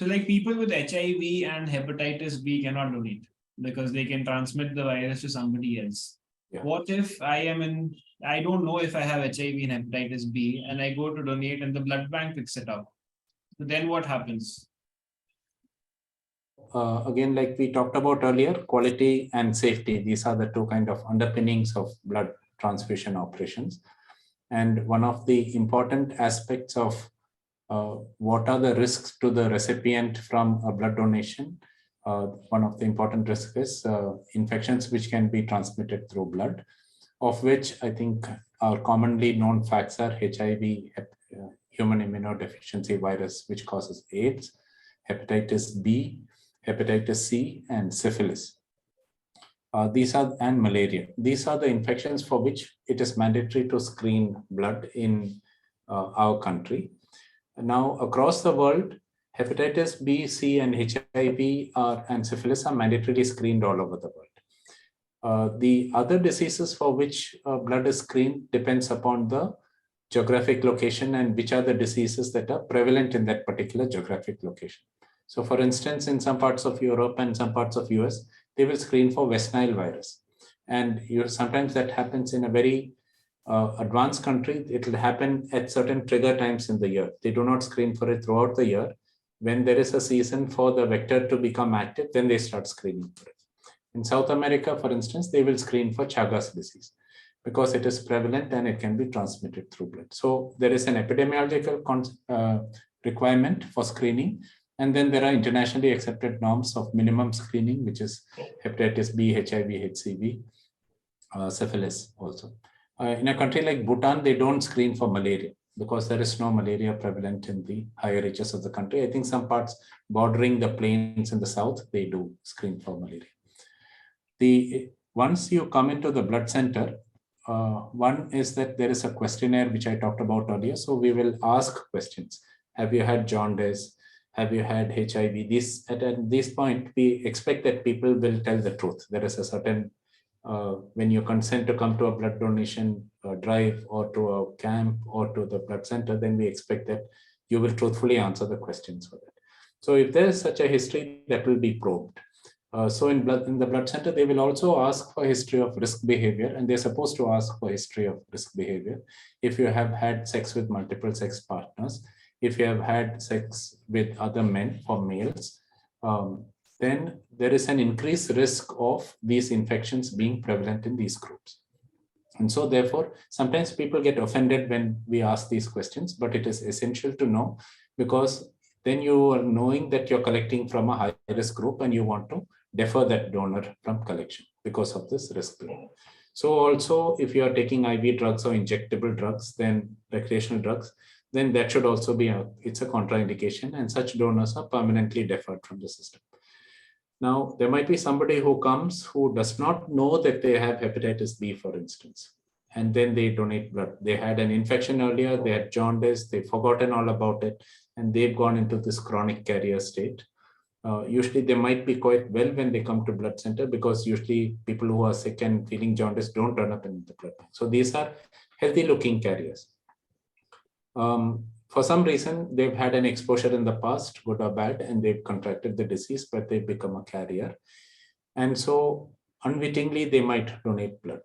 So like people with HIV and hepatitis B cannot donate because they can transmit the virus to somebody else. Yeah. What if I don't know if I have HIV and hepatitis B and I go to donate and the blood bank picks it up? So then what happens? Again, like we talked about earlier, quality and safety, these are the two kind of underpinnings of blood transfusion operations. And one of the important aspects of what are the risks to the recipient from a blood donation. One of the important risks is infections which can be transmitted through blood, of which I think our commonly known facts are HIV, human immunodeficiency virus, which causes AIDS, hepatitis B, hepatitis C, and syphilis. And malaria. These are the infections for which it is mandatory to screen blood in our country. Now, across the world, hepatitis B, C, and HIV and syphilis are mandatorily screened all over the world. The other diseases for which blood is screened depends upon the geographic location and which are the diseases that are prevalent in that particular geographic location. So for instance, in some parts of Europe and some parts of US, they will screen for West Nile virus. And sometimes that happens in a very advanced country. It will happen at certain trigger times in the year. They do not screen for it throughout the year. When there is a season for the vector to become active, then they start screening for it. In South America, for instance, they will screen for Chagas disease because it is prevalent and it can be transmitted through blood. So there is an epidemiological requirement for screening. And then there are internationally accepted norms of minimum screening, which is hepatitis B, HIV, HCV, syphilis also. In a country like Bhutan, they don't screen for malaria because there is no malaria prevalent in the higher reaches of the country. I think some parts bordering the plains in the south, they do screen for malaria. Once you come into the blood center, one is that there is a questionnaire which I talked about earlier. So we will ask questions. Have you had jaundice? Have you had HIV? At this point, we expect that people will tell the truth. There is a certain, when you consent to come to a blood donation drive or to a camp or to the blood center, then we expect that you will truthfully answer the questions for that. So if there is such a history, that will be probed. So in the blood center, they will also ask for history of risk behavior, and they're supposed to ask for history of risk behavior. If you have had sex with multiple sex partners, if you have had sex with other men for males, then there is an increased risk of these infections being prevalent in these groups. And so therefore, sometimes people get offended when we ask these questions, but it is essential to know, because then you are knowing that you're collecting from a high-risk group and you want to defer that donor from collection because of this risk. So also, if you are taking IV drugs or injectable drugs, then recreational drugs, then that should also be it's a contraindication, and such donors are permanently deferred from the system. Now, there might be somebody who comes who does not know that they have hepatitis B, for instance, and then they donate blood. They had an infection earlier, they had jaundice, they've forgotten all about it, and they've gone into this chronic carrier state. Usually they might be quite well when they come to blood center, because usually people who are sick and feeling jaundice don't turn up in the blood bank. So these are healthy looking carriers. For some reason, they've had an exposure in the past, good or bad, and they've contracted the disease, but they've become a carrier. And so unwittingly, they might donate blood.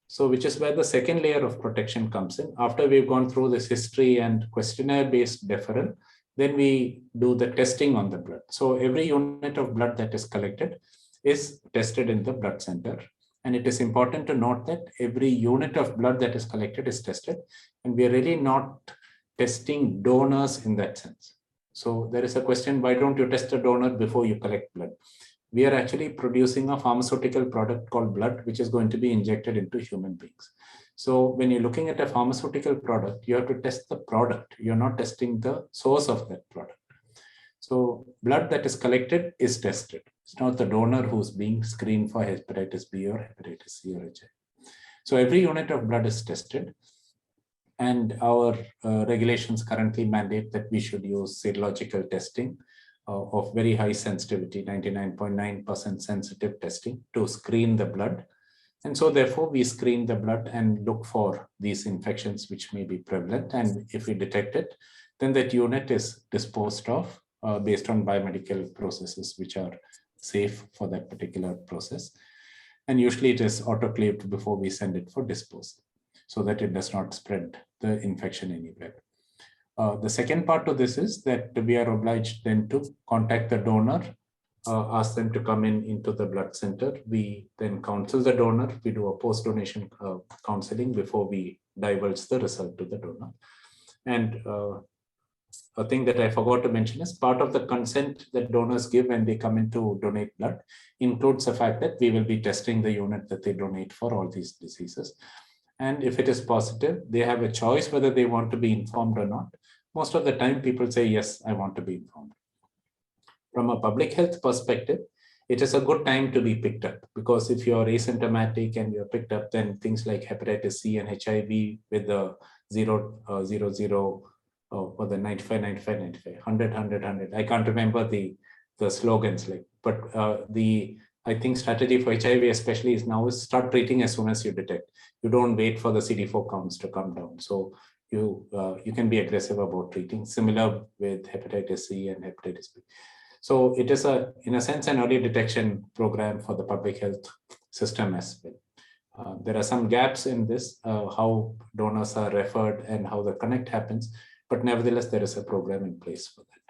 So which is where the second layer of protection comes in. After we've gone through this history and questionnaire-based deferral, then we do the testing on the blood. So every unit of blood that is collected is tested in the blood center. And it is important to note that every unit of blood that is collected is tested. And we are really not testing donors in that sense. So there is a question, why don't you test a donor before you collect blood? We are actually producing a pharmaceutical product called blood, which is going to be injected into human beings. So when you're looking at a pharmaceutical product, you have to test the product. You're not testing the source of that product. So blood that is collected is tested. It's not the donor who's being screened for hepatitis B or hepatitis C or HIV. So every unit of blood is tested. And our regulations currently mandate that we should use serological testing of very high sensitivity, 99.9% sensitive testing to screen the blood. And so therefore we screen the blood and look for these infections which may be prevalent. And if we detect it, then that unit is disposed of based on biomedical processes which are safe for that particular process. And usually it is autoclaved before we send it for disposal, so that it does not spread the infection anywhere. The second part of this is that we are obliged then to contact the donor, ask them to come into the blood center. We then counsel the donor. We do a post-donation counseling before we divulge the result to the donor. And a thing that I forgot to mention is part of the consent that donors give when they come in to donate blood includes the fact that we will be testing the unit that they donate for all these diseases. And if it is positive, they have a choice whether they want to be informed or not. Most of the time, people say, yes, I want to be informed. From a public health perspective, it is a good time to be picked up, because if you're asymptomatic and you're picked up, then things like hepatitis C and HIV with the 0, 0, 0, or the 95, 95, 95, 100, 100, 100. I can't remember the slogans, but I think strategy for HIV especially is now is start treating as soon as you detect. You don't wait for the CD4 counts to come down. So you can be aggressive about treating. Similar with hepatitis C and hepatitis B. So it is in a sense an early detection program for the public health system as well. There are some gaps in this, how donors are referred and how the connect happens, but nevertheless there is a program in place for that.